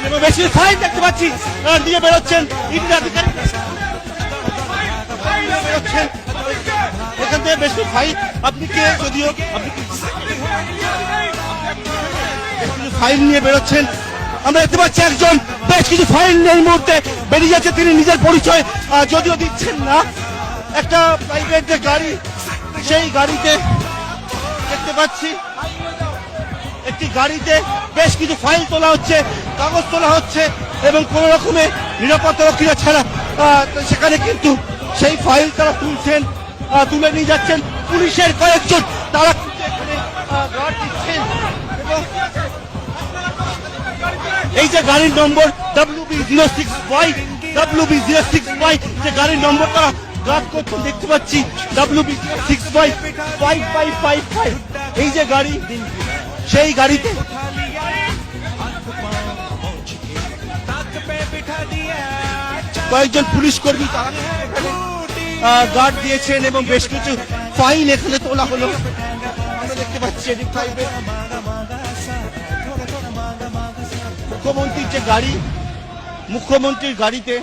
এবং বেশি ফাইল দেখতে পাচ্ছি নিয়ে বেরোচ্ছেন ইডি আধিকারিক বেরোচ্ছেন এখান থেকে বেশি ফাইল। আপনি কে যদিও আপনি ফাইল নিয়ে বেরোচ্ছেন, আমরা দেখতে পাচ্ছি একজন বেশ কিছু ফাইল এই মুহূর্তে বেরিয়ে যাচ্ছে, তিনি নিজের পরিচয় যদিও দিচ্ছেন না। একটা প্রাইভেট যে গাড়ি, সেই গাড়িতে দেখতে পাচ্ছি একটি গাড়িতে বেশ কিছু ফাইল তোলা হচ্ছে, কাগজ তোলা হচ্ছে এবং কোন রকমে নিরাপত্তা রক্ষীরা ছাড়া সেখানে কিন্তু সেই ফাইল তারা তুলছেন, তুলে নিয়ে যাচ্ছেন। পুলিশের কয়েকজন তারা কিন্তু এখানে গার্ড দিচ্ছেন এবং এই যে গাড়ির নম্বর WB06Y যে গাড়ির নম্বর তারা গার্ড করছেন দেখতে পাচ্ছি WB06Y5555 এই যে গাড়ি, সেই গাড়িতে কয়েকজন পুলিশ কর্মী তারা গার্ড দিয়েছেন এবং বেশ কিছু ফাইল এখানে তোলা হলো। আমরা দেখতে পাচ্ছি এদিক ফাইভে মুখ্যমন্ত্রীর যে গাড়ি, মুখ্যমন্ত্রীর গাড়িতে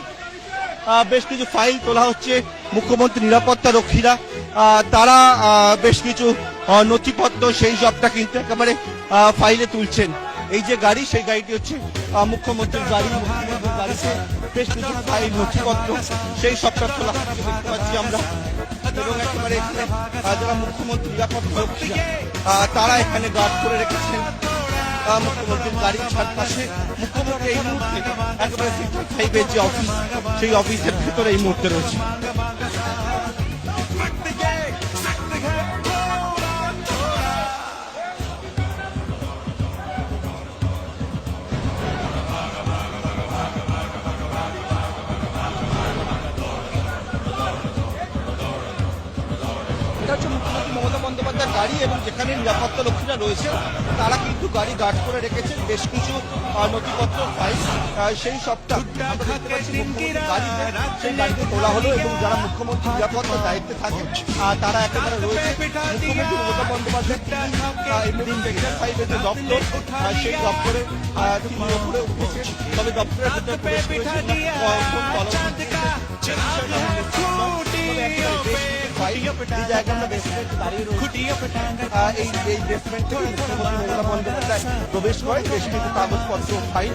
বেশ কিছু ফাইল তোলা হচ্ছে। মুখ্যমন্ত্রী নিরাপত্তা রক্ষীরা তারা বেশ কিছু নথিপত্র সেই সবটা কিন্তু একেবারে ফাইলে তুলছেন। এই যে গাড়ি, সেই গাড়িটি হচ্ছে মুখ্যমন্ত্রীর গাড়ি। মুখ্যমন্ত্রীর গাড়িতে বেশ কিছু ফাইল নথিপত্র সেই সবটা তোলা দেখতে পাচ্ছি আমরা এবং একেবারে এখানে যারা মুখ্যমন্ত্রী নিরাপত্তা রক্ষীরা তারা এখানে গার্ড করে রেখেছেন মুখ্যমন্ত্রীর গাড়ির চারপাশে। মুখ্যমন্ত্রী এই মুহূর্তে একেবারে সেক্টর 5 এর যে অফিস, সেই অফিসের ভেতরে এই মুহূর্তে রয়েছে। এটা হচ্ছে মুখ্যমন্ত্রী মমতা বন্দ্যোপাধ্যায়ের গাড়ি এবং যেখানে নিরাপত্তা রক্ষীরা রয়েছে তারা কিন্তু গাড়ি গার্ড করে রেখেছেন। বেশ কিছু নথিপত্র ফাইল সেই সবটা আমরা দেখতে পাচ্ছি মুখ্যমন্ত্রীর গাড়িতে, সেই গাড়িতে তোলা হলো এবং যারা মুখ্যমন্ত্রী নিরাপত্তার দায়িত্বে থাকেন তারা একেবারে রয়েছে। মুখ্যমন্ত্রী মমতা বন্দ্যোপাধ্যায় এই মুহূর্তে সেক্টর 5 এর যে দপ্তর, সেই দপ্তরে তিনি উপরে উঠেছেন, তবে দপ্তরের ভেতরে প্রবেশ করেছেন এই জায়গায় আমরা বেসমেন্ট দাঁড়িয়ে রয়েছি। এই বেসমেন্ট থেকে মুখ্যমন্ত্রী মমতা বন্দ্যোপাধ্যায় প্রবেশ করে বেশ কিছু কাগজপত্র ফাইল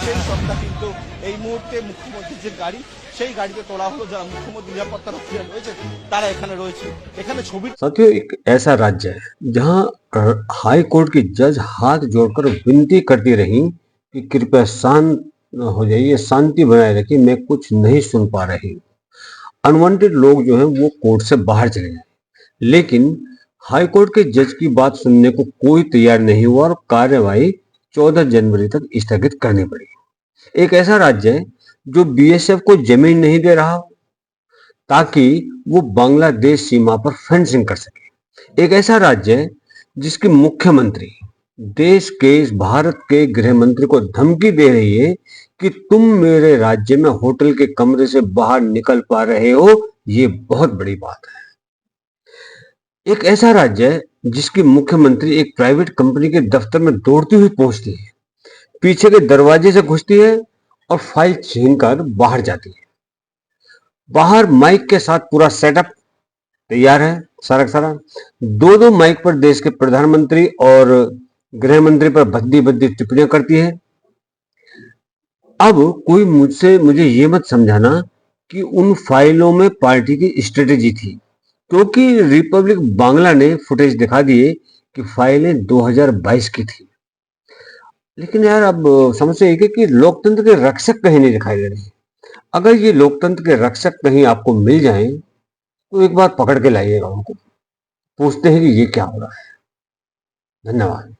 সেই সবটা কিন্তু এই মুহূর্তে মুখ্যমন্ত্রীর যে গাড়ি, সেই গাড়িতে তোলা হলো। যারা মুখ্যমন্ত্রী নিরাপত্তা রক্ষীরা রয়েছে তারা এখানে রয়েছে। এখানে ছবি साथियों, एक ऐसा राज्य है जहां हाई कोर्ट की जज हाथ जोड़कर विनती करती रही कि कृपया शांत हो जाइए, शांति बनाए रखिए, मैं कुछ नहीं सुन पा रही। अनवांटेड लोग जो हैं वो कोर्ट से बाहर चले गए, लेकिन हाई कोर्ट के जज की बात सुनने को कोई तैयार नहीं हुआ और कार्यवाही 14 जनवरी तक स्थगित करनी पड़ी। एक ऐसा राज्य है जो बीएसएफ को जमीन नहीं दे रहा ताकि वो बांग्लादेश सीमा पर फेंसिंग कर सके। एक ऐसा राज्य है जिसके मुख्यमंत्री देश के, इस भारत के गृह मंत्री को धमकी दे रही है कि तुम मेरे राज्य में होटल के कमरे से बाहर निकल पा रहे हो, ये बहुत बड़ी बात है। एक ऐसा राज्य है जिसकी मुख्यमंत्री एक प्राइवेट कंपनी के दफ्तर में दौड़ती हुई पहुंचती है, पीछे के दरवाजे से घुसती है और फाइल छीनकर बाहर जाती है। बाहर माइक के साथ पूरा सेटअप तैयार है, सारा दो माइक पर देश के प्रधानमंत्री और गृह मंत्री पर भद्दी भद्दी टिप्पणियां करती है। अब कोई मुझे ये मत समझाना कि उन फाइलों में पार्टी की स्ट्रेटेजी थी, क्योंकि रिपब्लिक बांग्ला ने फुटेज दिखा दिए कि फाइलें 2022 की थी। लेकिन यार अब समस्या एक है कि लोकतंत्र के रक्षक कहीं नहीं दिखाई दे रहे। अगर ये लोकतंत्र के रक्षक कहीं आपको मिल जाएं तो एक बार पकड़ के लाइएगा उनको, पूछते हैं कि ये क्या हो रहा है। धन्यवाद।